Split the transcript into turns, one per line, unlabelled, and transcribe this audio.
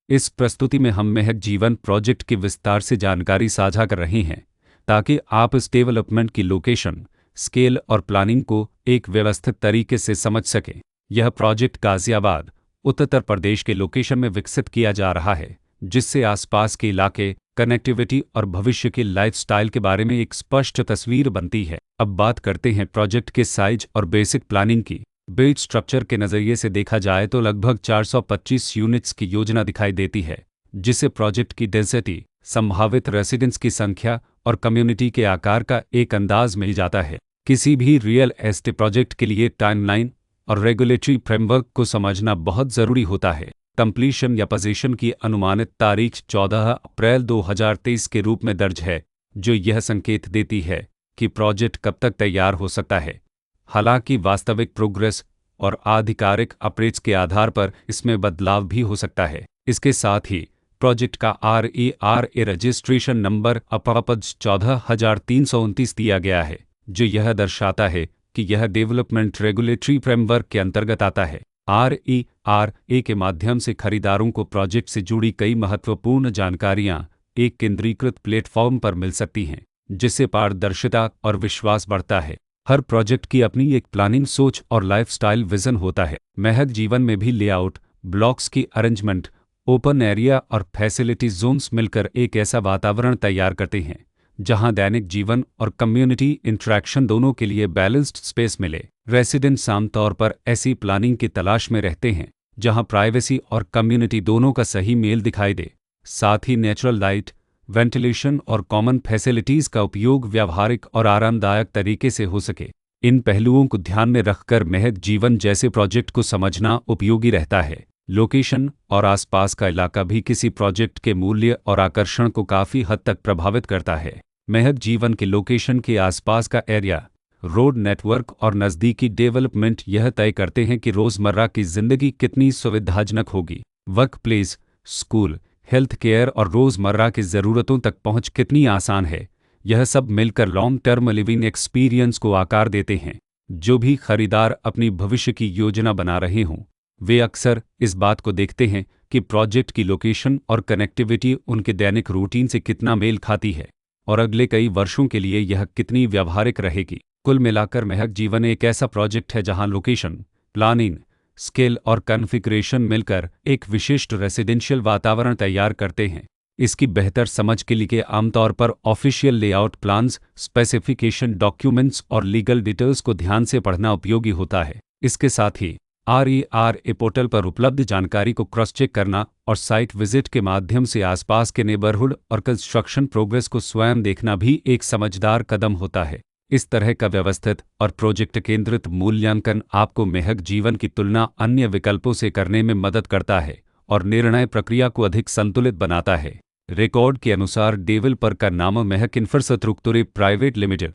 इस प्रस्तुति में हम महक जीवन प्रोजेक्ट की विस्तार से जानकारी साझा कर रहे हैं ताकि आप इस डेवलपमेंट की लोकेशन, स्केल और प्लानिंग को एक व्यवस्थित तरीके से समझ सकें। यह प्रोजेक्ट गाजियाबाद, उत्तर प्रदेश के लोकेशन में विकसित किया जा रहा है, जिससे आसपास के इलाके, कनेक्टिविटी और भविष्य के लाइफस्टाइल के बारे में एक स्पष्ट तस्वीर बनती है। अब बात करते हैं प्रोजेक्ट के साइज और बेसिक प्लानिंग की। बिल्ड स्ट्रक्चर के नज़रिए से देखा जाए तो लगभग 425 यूनिट्स की योजना दिखाई देती है, जिससे प्रोजेक्ट की डेंसिटी, संभावित रेसिडेंट्स की संख्या और कम्युनिटी के आकार का एक अंदाज मिल जाता है। किसी भी रियल एस्टेट प्रोजेक्ट के लिए टाइमलाइन और रेगुलेटरी फ्रेमवर्क को समझना बहुत ज़रूरी होता है। कंप्लीशन या पोजीशन की अनुमानित तारीख 14 अप्रैल 2023 के रूप में दर्ज है, जो यह संकेत देती है कि प्रोजेक्ट कब तक तैयार हो सकता है। हालांकि वास्तविक प्रोग्रेस और आधिकारिक अपडेट्स के आधार पर इसमें बदलाव भी हो सकता है। इसके साथ ही प्रोजेक्ट का RERA रजिस्ट्रेशन नंबर अपपद 14329 दिया गया है, जो यह दर्शाता है कि यह डेवलपमेंट रेगुलेटरी फ्रेमवर्क के अंतर्गत आता है। RERA के माध्यम से खरीदारों को प्रोजेक्ट से जुड़ी कई महत्वपूर्ण जानकारियां एक केंद्रीकृत प्लेटफॉर्म पर मिल सकती हैं, जिससे पारदर्शिता और विश्वास बढ़ता है। हर प्रोजेक्ट की अपनी एक प्लानिंग सोच और लाइफस्टाइल विजन होता है। महक जीवन में भी लेआउट, ब्लॉक्स की अरेंजमेंट, ओपन एरिया और फैसिलिटी जोन्स मिलकर एक ऐसा वातावरण तैयार करते हैं जहां दैनिक जीवन और कम्युनिटी इंटरेक्शन दोनों के लिए बैलेंस्ड स्पेस मिले। रेसिडेंट्स आमतौर पर ऐसी प्लानिंग की तलाश में रहते हैं जहां प्राइवेसी और कम्युनिटी दोनों का सही मेल दिखाई दे। साथ ही नेचुरल लाइट, वेंटिलेशन और कॉमन फैसिलिटीज़ का उपयोग व्यावहारिक और आरामदायक तरीके से हो सके। इन पहलुओं को ध्यान में रखकर महक जीवन जैसे प्रोजेक्ट को समझना उपयोगी रहता है। लोकेशन और आसपास का इलाका भी किसी प्रोजेक्ट के मूल्य और आकर्षण को काफ़ी हद तक प्रभावित करता है। महक जीवन के लोकेशन के आसपास का एरिया, रोड नेटवर्क और नज़दीकी डेवलपमेंट यह तय करते हैं कि रोज़मर्रा की ज़िंदगी कितनी सुविधाजनक होगी। Work place, school, health care और रोज़मर्रा की ज़रूरतों तक पहुंच कितनी आसान है। यह सब मिलकर लॉन्ग टर्म लिविंग एक्सपीरियंस को आकार देते हैं। जो भी खरीदार अपनी भविष्य की योजना बना रहे हों, वे अक्सर इस बात को देखते हैं कि प्रोजेक्ट की लोकेशन और कनेक्टिविटी उनके दैनिक रूटीन से कितना मेल खाती है और अगले कई वर्षों के लिए यह कितनी व्यावहारिक रहेगी। कुल मिलाकर महक जीवन एक ऐसा प्रोजेक्ट है जहां लोकेशन, प्लानिंग, स्केल और कॉन्फ़िगरेशन मिलकर एक विशिष्ट रेसिडेंशियल वातावरण तैयार करते हैं। इसकी बेहतर समझ के लिए आमतौर पर official layout plans, specification documents और लीगल डिटेल्स को ध्यान से पढ़ना उपयोगी होता है। इसके साथ ही RERA पोर्टल पर उपलब्ध जानकारी को क्रॉस चेक करना और साइट विजिट के माध्यम से आसपास के नेबरहुड और कंस्ट्रक्शन प्रोग्रेस को स्वयं देखना भी एक समझदार कदम होता है। इस तरह का व्यवस्थित और प्रोजेक्ट केंद्रित मूल्यांकन आपको महक जीवन की तुलना अन्य विकल्पों से करने में मदद करता है और निर्णय प्रक्रिया को अधिक संतुलित बनाता है। रिकॉर्ड के अनुसार डेवलपर का नाम महक इंफ्रास्ट्रक्चर प्राइवेट लिमिटेड